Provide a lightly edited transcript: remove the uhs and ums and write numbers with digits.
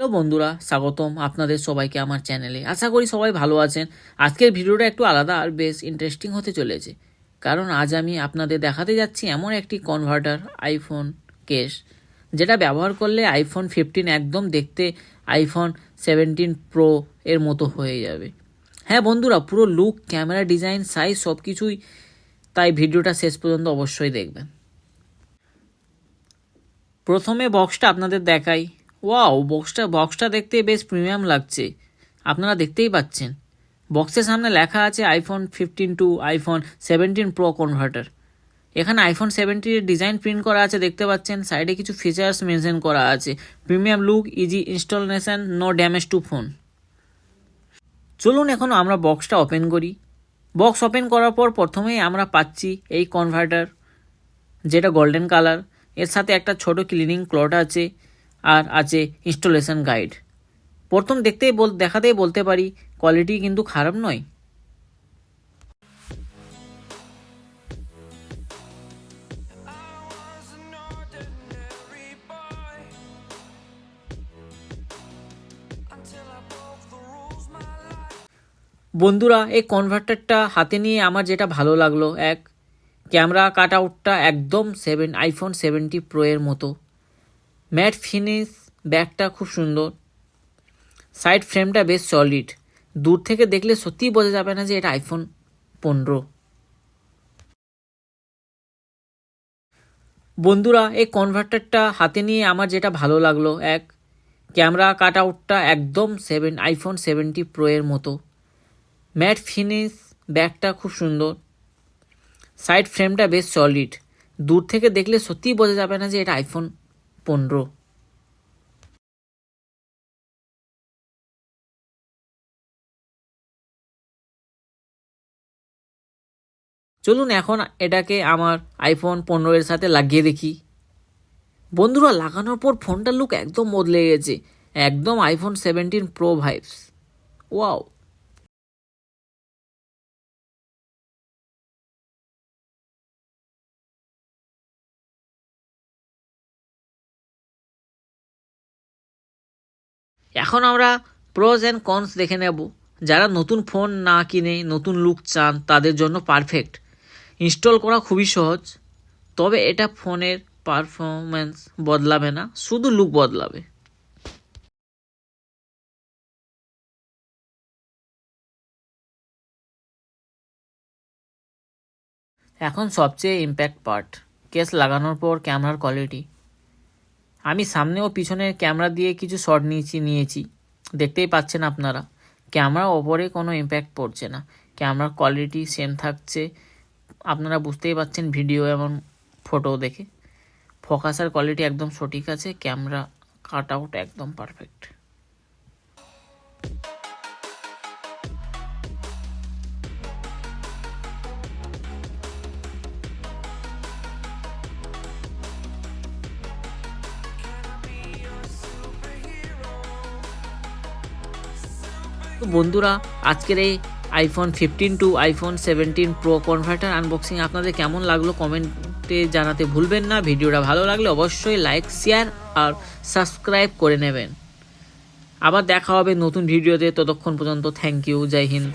Hello বন্ধুরা, স্বাগতম আপনাদের সবাইকে আমার চ্যানেলে। আশা করি সবাই ভালো আছেন। আজকের ভিডিওটা একটু আলাদা আর বেশ ইন্টারেস্টিং হতে চলেছে, কারণ আজ আমি আপনাদের দেখাতে যাচ্ছি এমন একটি কনভার্টার আইফোন কেস, যেটা ব্যবহার করলে আইফোন 15 একদম দেখতে আইফোন 17 প্রো এর মতো হয়ে যাবে। হ্যাঁ বন্ধুরা, পুরো লুক, ক্যামেরা, ডিজাইন, সাইজ সব কিছুই, তাই ভিডিওটা শেষ পর্যন্ত অবশ্যই দেখবেন। প্রথমে বক্সটা আপনাদের দেখাই। ওয়াও, বক্সটা দেখতে বেশ প্রিমিয়াম লাগছে, আপনারা দেখতেই পাচ্ছেন। বক্সের সামনে লেখা আছে iPhone 15 to iPhone 17 pro converter. এখানে আইফোন 17 এর ডিজাইন প্রিন্ট করা আছে, দেখতে পাচ্ছেন। সাইডে কিছু ফিচার্স মেনশন করা আছে: premium look, easy installation, no damage to phone. চলুন এখন আমরা বক্সটা ওপেন করি। বক্স ওপেন করার পর প্রথমেই আমরা পাচ্ছি এই কনভার্টার, যেটা গোল্ডেন কালার। এর সাথে একটা ছোট ক্লিনিং ক্লথ আছে, আর আছে ইনস্টলেশন গাইড। প্রথম দেখাতেই বলতে পারি কোয়ালিটি কিন্তু খারাপ নয়। বন্ধুরা, এই কনভার্টারটা হাতে নিয়ে আমার যেটা ভালো লাগলো, ক্যামেরা কাট আউটটা একদম আইফোন 70 প্রো এর মতো। ম্যাট ফিনিশ, ব্যাকটা খুব সুন্দর, সাইড ফ্রেমটা বেশ সলিড। দূর থেকে দেখলে সত্যিই বোঝা যাবে না যে এটা আইফোন 15। বন্ধুরা, এই কনভার্টারটা হাতে নিয়ে আমার যেটা ভালো লাগলো, ক্যামেরা কাট আউটটা একদম আইফোন 70 প্রো এর মতো। ম্যাট ফিনিশ, ব্যাকটা খুব সুন্দর, সাইড ফ্রেমটা বেশ সলিড। দূর থেকে দেখলে সত্যিই বোঝা যাবে না যে এটা আইফোন 15। চলুন এখন এটাকে আমার আইফোন 15 এর সাথে লাগিয়ে দেখি। বন্ধুরা, লাগানোর পর ফোনটার লুক একদম বদলে গেছে, একদম আইফোন 17 প্রো ভাইবস। ওয়াও! এখন আমরা প্রোজ অ্যান্ড কনস দেখে নেব। যারা নতুন ফোন না কিনে নতুন লুক চান, তাদের জন্য পারফেক্ট। ইনস্টল করা খুবই সহজ, তবে এটা ফোনের পারফরম্যান্স বদলাবে না, শুধু লুক বদলাবে। এখন সবচেয়ে ইম্প্যাক্ট পার্ট, কেস লাগানোর পর ক্যামেরার কোয়ালিটি। আমি সামনে ও পিছনের ক্যামেরা দিয়ে কিছু শট নিয়েছি, দেখতেই পাচ্ছেন আপনারা। ক্যামেরা ওপরে কোনো ইম্প্যাক্ট পড়ছে না, ক্যামেরার কোয়ালিটি সেম থাকছে। আপনারা বুঝতেই পাচ্ছেন ভিডিও এবং ফটো দেখে। ফোকাসের কোয়ালিটি একদম সঠিক আছে, ক্যামেরা কাট আউট একদম পারফেক্ট। তো বন্ধুরা, আজকের এই iPhone 15 to iPhone 17 pro converter unboxing আপনাদের কেমন লাগলো কমেন্টে জানাতে ভুলবেন না। ভিডিওটা ভালো লাগলে অবশ্যই লাইক, শেয়ার আর সাবস্ক্রাইব করে নেবেন। আবার দেখা হবে নতুন ভিডিওতে, ততক্ষণ পর্যন্ত থ্যাংক ইউ, জয় হিন্দ।